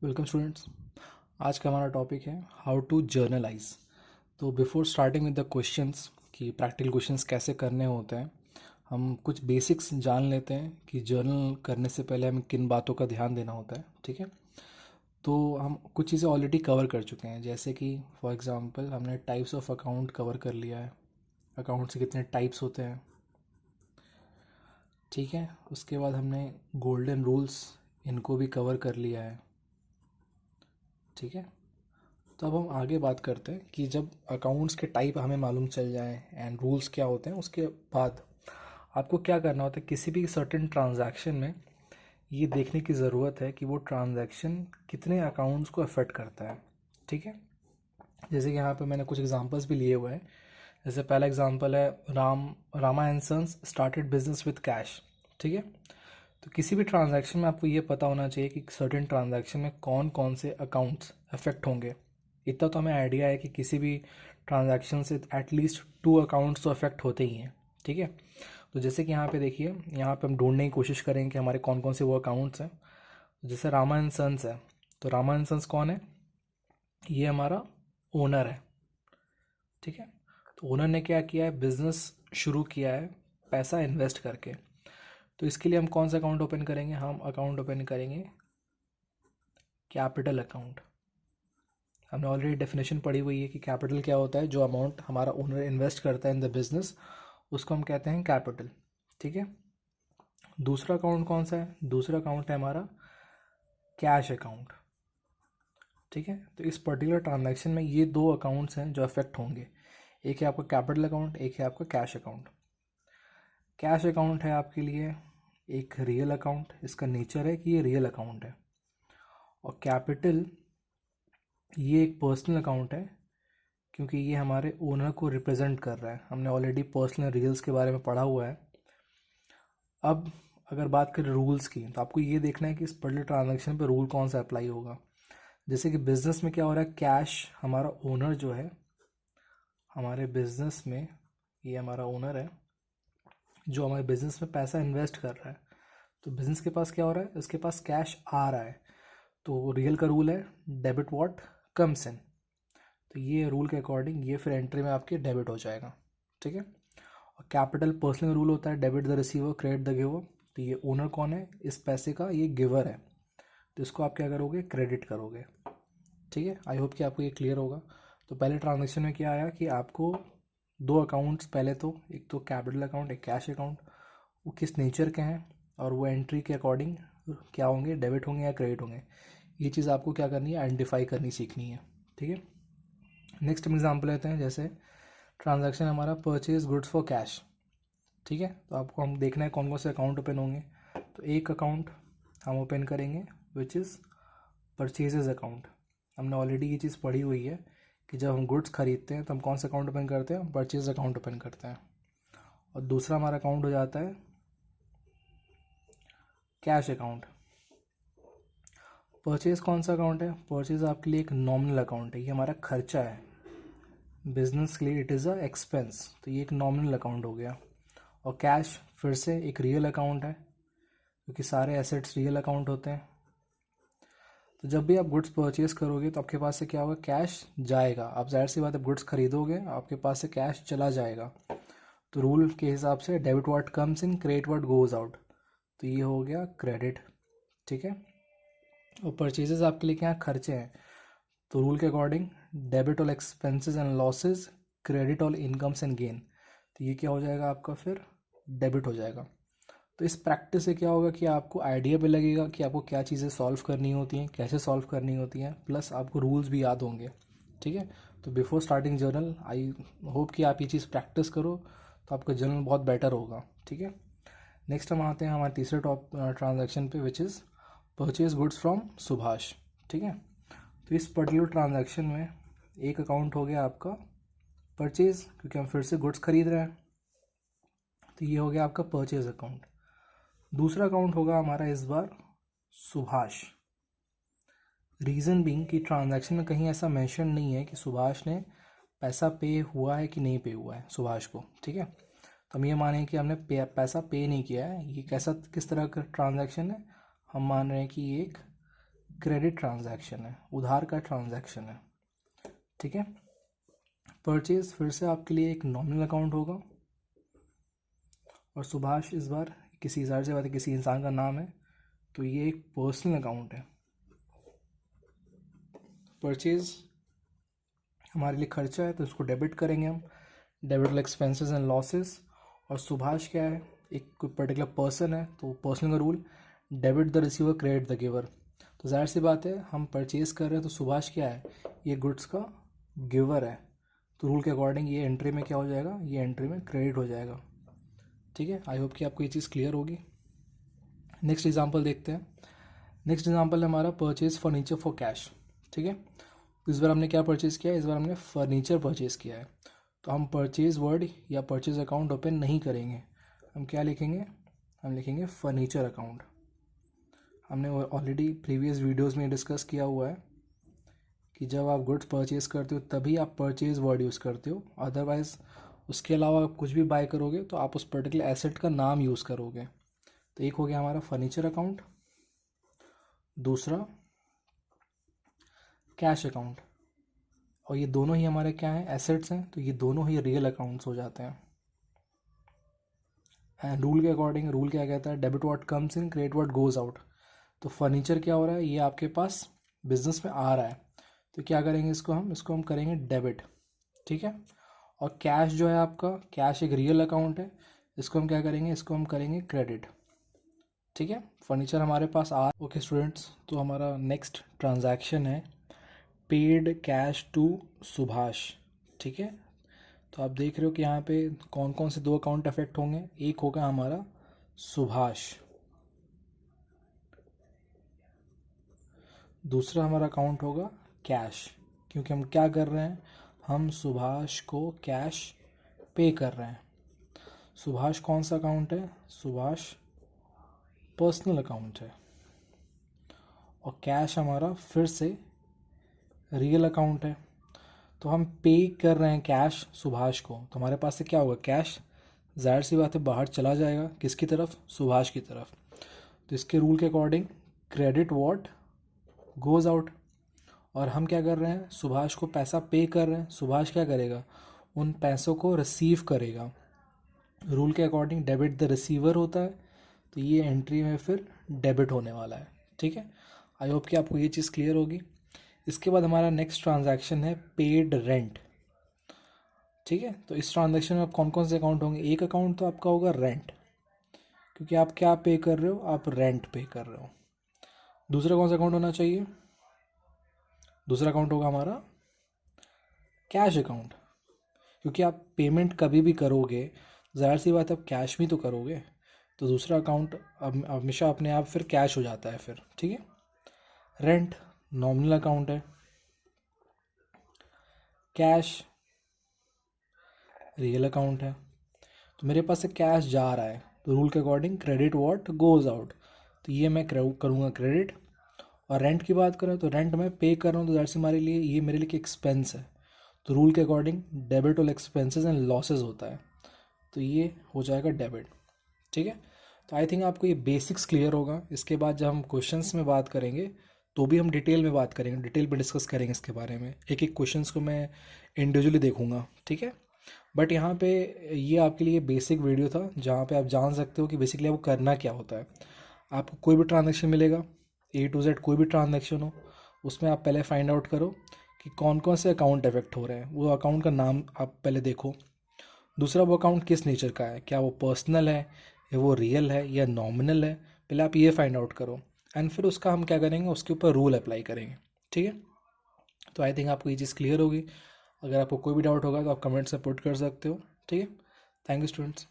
Welcome students. आज का हमारा टॉपिक है हाउ टू जर्नलाइज। तो before starting with the questions कि प्रैक्टिकल क्वेश्चंस कैसे करने होते हैं, हम कुछ बेसिक्स जान लेते हैं कि जर्नल करने से पहले हमें किन बातों का ध्यान देना होता है। ठीक है, तो हम कुछ चीज़ें ऑलरेडी कवर कर चुके हैं, जैसे कि फॉर एग्जांपल हमने टाइप्स ऑफ अकाउंट कवर कर लिया है, अकाउंट से कितने टाइप्स होते हैं। ठीक है, उसके बाद हमने गोल्डन रूल्स इनको भी कवर कर लिया है। ठीक है, तो अब हम आगे बात करते हैं कि जब अकाउंट्स के टाइप हमें मालूम चल जाए एंड रूल्स क्या होते हैं, उसके बाद आपको क्या करना होता है। किसी भी सर्टेन ट्रांजैक्शन में ये देखने की ज़रूरत है कि वो ट्रांजैक्शन कितने अकाउंट्स को अफेक्ट करता है। ठीक है, जैसे कि यहाँ पे मैंने कुछ एग्जांपल्स भी लिए हुए हैं। जैसे पहला एग्जांपल है Rama and sons started business with cash. ठीक है, तो किसी भी ट्रांजैक्शन में आपको ये पता होना चाहिए कि सर्टेन ट्रांजैक्शन में कौन कौन से अकाउंट्स अफेक्ट होंगे। इतना तो हमें आइडिया है कि किसी भी ट्रांजैक्शन से एटलीस्ट 2 अकाउंट्स तो अफेक्ट होते ही हैं। ठीक है, तो जैसे कि यहाँ पे देखिए, यहाँ पे हम ढूंढने की कोशिश करेंगे कि हमारे कौन कौन से वो अकाउंट्स हैं। जैसे रामा एंड सन्स है, तो रामा एंड सन्स कौन है? ये हमारा ओनर है। ठीक है, तो ओनर ने क्या किया है, बिजनेस शुरू किया है पैसा इन्वेस्ट करके। तो इसके लिए हम कौन सा अकाउंट ओपन करेंगे? हम अकाउंट ओपन करेंगे कैपिटल अकाउंट। हमने ऑलरेडी डेफिनेशन पढ़ी हुई है कि कैपिटल क्या होता है। जो अमाउंट हमारा ओनर इन्वेस्ट करता है इन द बिजनेस, उसको हम कहते हैं कैपिटल। ठीक है, दूसरा अकाउंट कौन सा है? दूसरा अकाउंट है हमारा कैश अकाउंट। ठीक है, तो इस पर्टिकुलर ट्रांजैक्शन में ये 2 अकाउंट्स हैं जो अफेक्ट होंगे। एक है आपका कैपिटल अकाउंट, एक है आपका कैश अकाउंट। कैश अकाउंट है आपके लिए एक रियल अकाउंट, इसका नेचर है कि ये रियल अकाउंट है। और कैपिटल ये एक पर्सनल अकाउंट है, क्योंकि ये हमारे ओनर को रिप्रेजेंट कर रहा है। हमने ऑलरेडी पर्सनल रियल्स के बारे में पढ़ा हुआ है। अब अगर बात करें रूल्स की, तो आपको ये देखना है कि इस पर्टिकुलर ट्रांजैक्शन पे रूल कौन सा अप्लाई होगा। जैसे कि बिजनेस में क्या हो रहा है, कैश हमारा ओनर जो है, हमारे बिजनेस में ये हमारा ओनर है जो हमारे बिजनेस में पैसा इन्वेस्ट कर रहा है। तो बिजनेस के पास क्या हो रहा है, उसके पास कैश आ रहा है। तो रियल का रूल है डेबिट व्हाट कम्स इन। तो ये रूल के अकॉर्डिंग ये फिर एंट्री में आपके डेबिट हो जाएगा। ठीक है, और कैपिटल पर्सनल रूल होता है debit the receiver credit the giver. तो ये ओनर कौन है इस पैसे का? ये गिवर है, तो इसको आप क्या करोगे? क्रेडिट करोगे। ठीक है, आई होप कि आपको ये क्लियर होगा। तो पहले ट्रांजेक्शन में क्या आया कि आपको 2 अकाउंट्स, पहले तो एक तो कैपिटल अकाउंट, एक कैश अकाउंट, वो किस नेचर के हैं और वो एंट्री के अकॉर्डिंग क्या होंगे, डेबिट होंगे या क्रेडिट होंगे। ये चीज़ आपको क्या करनी है, आइडेंटिफाई करनी सीखनी है। ठीक है, नेक्स्ट हम एग्जाम्पल लेते हैं। जैसे ट्रांजैक्शन हमारा परचेज गुड्स फॉर कैश। ठीक है, तो आपको हम देखना है कौन कौन से अकाउंट ओपन होंगे। तो एक अकाउंट हम ओपन करेंगे विच इज़ परचेजेज अकाउंट। हमने ऑलरेडी ये चीज़ पढ़ी हुई है कि जब हम गुड्स खरीदते हैं तो हम कौन सा अकाउंट ओपन करते हैं? परचेज अकाउंट ओपन करते हैं। और दूसरा हमारा अकाउंट हो जाता है कैश अकाउंट। परचेज कौन सा अकाउंट है? परचेज आपके लिए एक नॉमिनल अकाउंट है, ये हमारा खर्चा है। बिजनेस के लिए इट इज़ अ एक्सपेंस, तो ये एक नॉमिनल अकाउंट हो गया। और कैश फिर से एक रियल अकाउंट है, क्योंकि सारे एसेट्स रियल अकाउंट होते हैं। तो जब भी आप गुड्स परचेज करोगे तो आपके पास से क्या होगा, कैश जाएगा। आप जाहिर सी बात है गुड्स खरीदोगे, आपके पास से कैश चला जाएगा। तो रूल के हिसाब से debit what comes in credit what goes out, तो ये हो गया क्रेडिट। ठीक है, और परचेजेस आपके लिए क्या खर्चे हैं, तो रूल के according debit all expenses and losses, credit all incomes and gain. तो ये क्या हो जाएगा आपका, फिर डेबिट हो जाएगा। तो इस प्रैक्टिस से क्या होगा कि आपको आइडिया भी लगेगा कि आपको क्या चीज़ें सॉल्व करनी होती हैं, कैसे सॉल्व करनी होती हैं, प्लस आपको रूल्स भी याद होंगे। ठीक है, तो before starting journal I hope कि आप ये चीज़ प्रैक्टिस करो तो आपका जर्नल बहुत बेटर होगा। ठीक है, नेक्स्ट हम आते हैं हमारे तीसरे टॉप ट्रांजैक्शन पे which is purchase goods from Subhash. ठीक है, तो इस पर्टिकुलर ट्रांजैक्शन में एक अकाउंट हो गया आपका परचेज, क्योंकि हम फिर से गुड्स खरीद रहे हैं, तो ये हो गया आपका परचेज अकाउंट। दूसरा अकाउंट होगा हमारा इस बार सुभाष। रीज़न बीइंग कि ट्रांजैक्शन में कहीं ऐसा मेंशन नहीं है कि सुभाष ने पैसा पे हुआ है कि नहीं पे हुआ है सुभाष को। ठीक है, तो हम ये माने कि हमने पैसा पे नहीं किया है। ये कैसा किस तरह का ट्रांजैक्शन है, हम मान रहे हैं कि ये एक क्रेडिट ट्रांजैक्शन है, उधार का ट्रांजैक्शन है, ठीक है। परचेज फिर से आपके लिए एक नॉमिनल अकाउंट होगा, और सुभाष इस बार किसी ज़ाहिर सी बात है किसी इंसान का नाम है, तो ये एक पर्सनल अकाउंट है। परचेज हमारे लिए खर्चा है तो इसको डेबिट करेंगे हम, डेबिट एक्सपेंसेस एंड लॉसेस। और सुभाष क्या है, एक कोई पर्टिकुलर पर्सन है, तो पर्सनल का rule debit the receiver credit the giver. तो जाहिर सी बात है हम परचेज कर रहे हैं तो सुभाष क्या है, ये गुड्स का गिवर है, तो रूल के अकॉर्डिंग ये एंट्री में क्या हो जाएगा, ये एंट्री में क्रेडिट हो जाएगा, ठीक है। आई होप कि आपको ये चीज़ क्लियर होगी। नेक्स्ट एग्जांपल देखते हैं। नेक्स्ट एग्जांपल है हमारा परचेज फर्नीचर फॉर कैश, ठीक है। इस बार हमने क्या परचेज़ किया है, इस बार हमने फर्नीचर परचेज़ किया है, तो हम परचेज़ वर्ड या परचेज़ अकाउंट ओपन नहीं करेंगे, हम क्या लिखेंगे, हम लिखेंगे फर्नीचर अकाउंट। हमने ऑलरेडी प्रीवियस वीडियोस में डिस्कस किया हुआ है कि जब आप गुड्स परचेज़ करते हो तभी आप परचेज़ वर्ड यूज़ करते हो, अदरवाइज़ उसके अलावा आप कुछ भी बाय करोगे तो आप उस पर्टिकुलर एसेट का नाम यूज़ करोगे। तो एक हो गया हमारा फर्नीचर अकाउंट, दूसरा कैश अकाउंट, और ये दोनों ही हमारे क्या हैं, एसेट्स हैं, तो ये दोनों ही रियल अकाउंट्स हो जाते हैं। एंड रूल के अकॉर्डिंग रूल क्या कहता है, debit what comes in credit what goes out. तो फर्नीचर क्या हो रहा है, ये आपके पास बिजनेस में आ रहा है, तो क्या करेंगे इसको हम करेंगे डेबिट, ठीक है। और कैश जो है आपका, कैश एक रियल अकाउंट है, इसको हम क्या करेंगे, इसको हम करेंगे क्रेडिट, ठीक है। फर्नीचर हमारे पास आ ओके स्टूडेंट्स, तो हमारा नेक्स्ट ट्रांजैक्शन है पेड कैश टू सुभाष, ठीक है। तो आप देख रहे हो कि यहाँ पे कौन कौन से दो अकाउंट अफेक्ट होंगे, एक होगा हमारा सुभाष, दूसरा हमारा अकाउंट होगा कैश, क्योंकि हम क्या कर रहे हैं, हम सुभाष को कैश पे कर रहे हैं। सुभाष कौन सा अकाउंट है, सुभाष पर्सनल अकाउंट है, और कैश हमारा फिर से रियल अकाउंट है। तो हम पे कर रहे हैं कैश सुभाष को, तो हमारे पास से क्या होगा, कैश जाहिर सी बात है बाहर चला जाएगा, किसकी तरफ, सुभाष की तरफ। तो इसके रूल के according credit what goes out, और हम क्या कर रहे हैं, सुभाष को पैसा पे कर रहे हैं, सुभाष क्या करेगा, उन पैसों को रिसीव करेगा। रूल के अकॉर्डिंग डेबिट द रिसीवर होता है, तो ये एंट्री में फिर डेबिट होने वाला है, ठीक है। आई होप कि आपको ये चीज़ क्लियर होगी। इसके बाद हमारा नेक्स्ट ट्रांजैक्शन है पेड रेंट, ठीक है। तो इस ट्रांजैक्शन में आप कौन कौन से अकाउंट होंगे, एक अकाउंट तो आपका होगा रेंट, क्योंकि आप क्या पे कर रहे हो, आप रेंट पे कर रहे हो। दूसरा कौन सा अकाउंट होना चाहिए, दूसरा अकाउंट होगा हमारा कैश अकाउंट, क्योंकि आप पेमेंट कभी भी करोगे ज़ाहिर सी बात है आप कैश भी तो करोगे, तो दूसरा अकाउंट अब हमेशा अपने आप फिर कैश हो जाता है फिर, ठीक है। रेंट नॉमिनल अकाउंट है, कैश रियल अकाउंट है। तो मेरे पास से कैश जा रहा है, तो रूल के according credit what goes out, तो ये मैं करूँगा क्रेडिट। और रेंट की बात करें तो रेंट मैं पे कर रहा हूँ, तो दैट्स हमारे लिए ये मेरे लिए एक्सपेंस है, तो रूल के according debit all expenses and losses होता है, तो ये हो जाएगा डेबिट, ठीक है। तो आई थिंक आपको ये बेसिक्स क्लियर होगा। इसके बाद जब हम क्वेश्चंस में बात करेंगे तो भी हम डिटेल में बात करेंगे, डिटेल में डिस्कस करेंगे इसके बारे में, एक एक क्वेश्चंस को मैं इंडिविजुअली देखूंगा, ठीक है। बट यहाँ पे ये आपके लिए बेसिक वीडियो था जहाँ पे आप जान सकते हो कि बेसिकली आपको करना क्या होता है। आपको कोई भी ट्रांजैक्शन मिलेगा, A to Z कोई भी ट्रांजैक्शन हो, उसमें आप पहले फाइंड आउट करो कि कौन कौन से अकाउंट इफेक्ट हो रहे हैं, वो अकाउंट का नाम आप पहले देखो। दूसरा वो अकाउंट किस नेचर का है, क्या वो पर्सनल है या वो रियल है या नॉमिनल है, पहले आप ये फाइंड आउट करो, एंड फिर उसका हम क्या करेंगे, उसके ऊपर रूल अप्लाई करेंगे, ठीक है। तो आई थिंक आपको ये चीज़ क्लियर होगी। अगर आपको कोई भी डाउट होगा तो आप कमेंट्स में पुट कर सकते हो, ठीक है। Thank you students.